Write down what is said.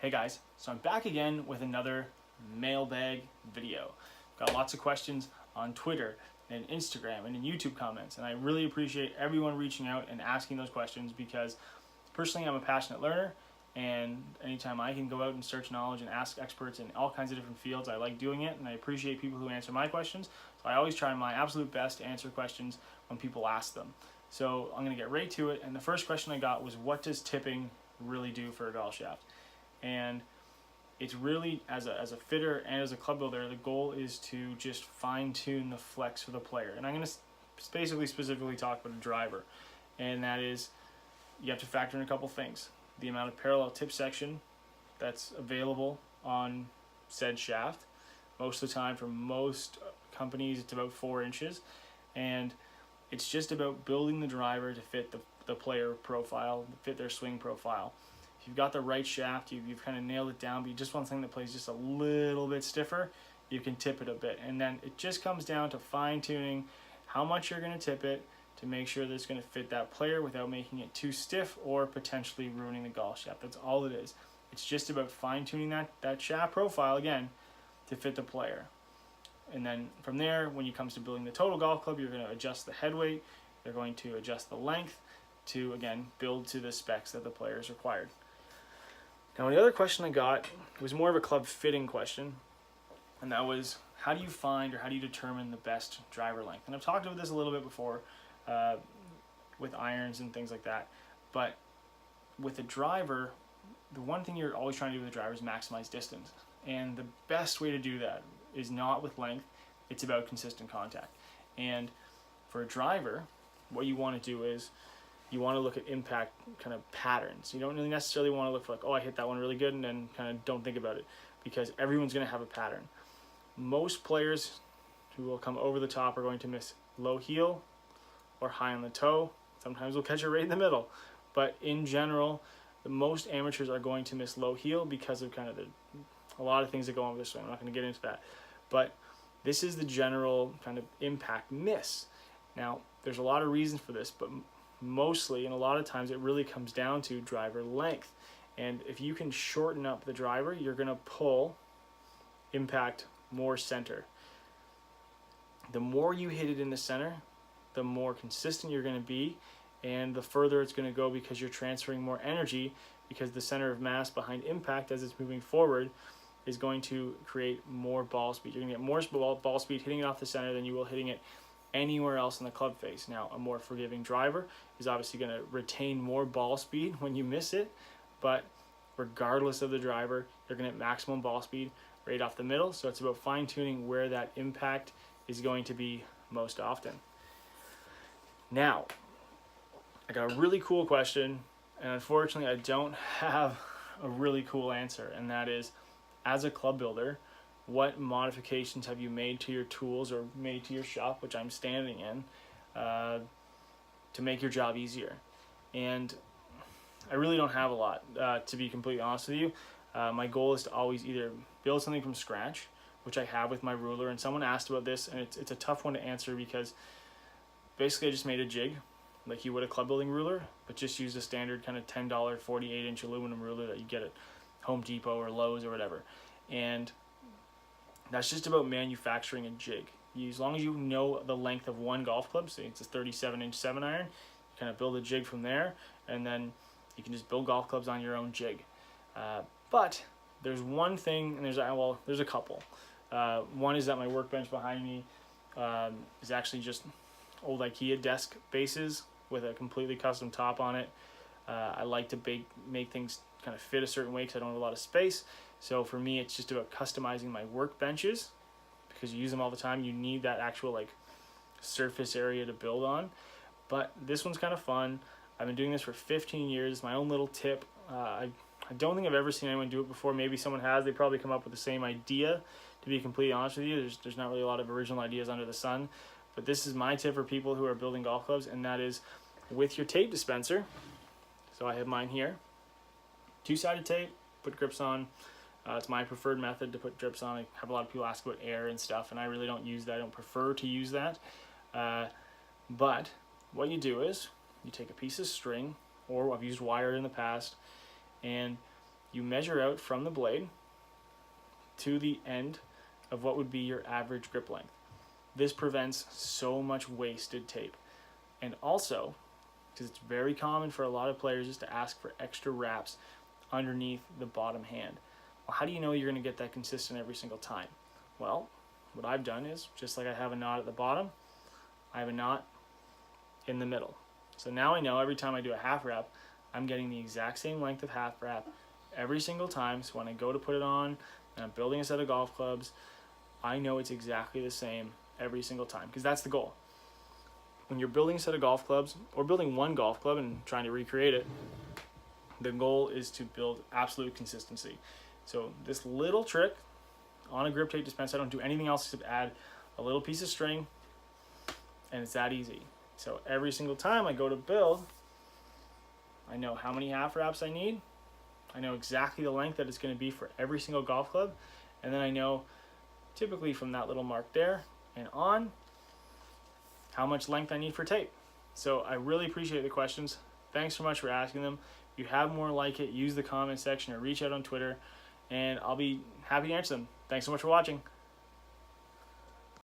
Hey guys, so I'm back again with another mailbag video. Got lots of questions on Twitter and Instagram and in YouTube comments, and I really appreciate everyone reaching out and asking those questions because personally I'm a passionate learner, and anytime I can go out and search knowledge and ask experts in all kinds of different fields, I like doing it, and I appreciate people who answer my questions. So I always try my absolute best to answer questions when people ask them. So I'm going to get right to it, and the first question I got was, what does tipping really do for a golf shaft? And it's really, as a fitter and as a club builder, the goal is to just fine tune the flex for the player. And I'm going to basically specifically talk about a driver, and that is you have to factor in a couple things: the amount of parallel tip section that's available on said shaft. Most of the time, for most companies, it's about 4 inches, and it's just about building the driver to fit the player profile, fit their swing profile. If you've got the right shaft, you've kind of nailed it down, but you just want something that plays just a little bit stiffer, you can tip it a bit. And then it just comes down to fine-tuning how much you're going to tip it to make sure that it's going to fit that player without making it too stiff or potentially ruining the golf shaft. That's all it is. It's just about fine-tuning that shaft profile, again, to fit the player. And then from there, when it comes to building the total golf club, you're going to adjust the head weight, you're going to adjust the length to, again, build to the specs that the player is required. Now, the other question I got was more of a club fitting question, and that was, how do you find or how do you determine the best driver length? And I've talked about this a little bit before with irons and things like that, but with a driver, the one thing you're always trying to do with a driver is maximize distance. And the best way to do that is not with length, it's about consistent contact. And for a driver, what you want to do is you want to look at impact kind of patterns. You don't really necessarily want to look for like, oh, I hit that one really good, and then kind of don't think about it, because everyone's going to have a pattern. Most players who will come over the top are going to miss low heel or high on the toe. Sometimes we'll catch it right in the middle. But in general, the most amateurs are going to miss low heel because of kind of a lot of things that go on with this swing. I'm not going to get into that. But this is the general kind of impact miss. Now, there's a lot of reasons for this, but mostly, and a lot of times, it really comes down to driver length. And if you can shorten up the driver, you're going to pull impact more center. The more you hit it in the center, the more consistent you're going to be, and the further it's going to go, because you're transferring more energy, because the center of mass behind impact as it's moving forward is going to create more ball speed. You're going to get more ball speed hitting it off the center than you will hitting it anywhere else in the club face. Now, a more forgiving driver is obviously going to retain more ball speed when you miss it, but regardless of the driver, you're going to get maximum ball speed right off the middle. So it's about fine-tuning where that impact is going to be most often. Now, I got a really cool question, and unfortunately I don't have a really cool answer, and that is, as a club builder, what modifications have you made to your tools or made to your shop, which I'm standing in, to make your job easier? And I really don't have a lot, to be completely honest with you. My goal is to always either build something from scratch, which I have with my ruler, and someone asked about this, and it's a tough one to answer, because basically I just made a jig like you would a club building ruler, but just used a standard kind of $10 48-inch aluminum ruler that you get at Home Depot or Lowe's or whatever. And that's just about manufacturing a jig. As long as you know the length of one golf club, say it's a 37-inch 7-iron, you kind of build a jig from there, and then you can just build golf clubs on your own jig. But there's one thing, and there's a couple. One is that my workbench behind me is actually just old IKEA desk bases with a completely custom top on it. I like to make things kind of fit a certain way because I don't have a lot of space. So for me, it's just about customizing my workbenches, because you use them all the time. You need that actual like surface area to build on. But this one's kind of fun. I've been doing this for 15 years. My own little tip. I don't think I've ever seen anyone do it before. Maybe someone has. They probably come up with the same idea, to be completely honest with you. There's not really a lot of original ideas under the sun. But this is my tip for people who are building golf clubs, and that is with your tape dispenser. So I have mine here. 2-sided tape, put grips on. It's my preferred method to put grips on. I have a lot of people ask about air and stuff, and I really don't use that. I don't prefer to use that. But what you do is you take a piece of string, or I've used wire in the past, and you measure out from the blade to the end of what would be your average grip length. This prevents so much wasted tape. And also, because it's very common for a lot of players, is to ask for extra wraps underneath the bottom hand. Well, how do you know you're going to get that consistent every single time? Well, what I've done is, just like I have a knot at the bottom, I have a knot in the middle. So now I know every time I do a half wrap, I'm getting the exact same length of half wrap every single time. So when I go to put it on and I'm building a set of golf clubs, I know it's exactly the same every single time, because that's the goal. When you're building a set of golf clubs or building one golf club and trying to recreate it, the goal is to build absolute consistency. So this little trick on a grip tape dispenser, I don't do anything else except add a little piece of string, and it's that easy. So every single time I go to build, I know how many half wraps I need. I know exactly the length that it's going to be for every single golf club, and then I know typically from that little mark there and on how much length I need for tape. So I really appreciate the questions. Thanks so much for asking them. If you have more like it, use the comment section or reach out on Twitter, and I'll be happy to answer them. Thanks so much for watching.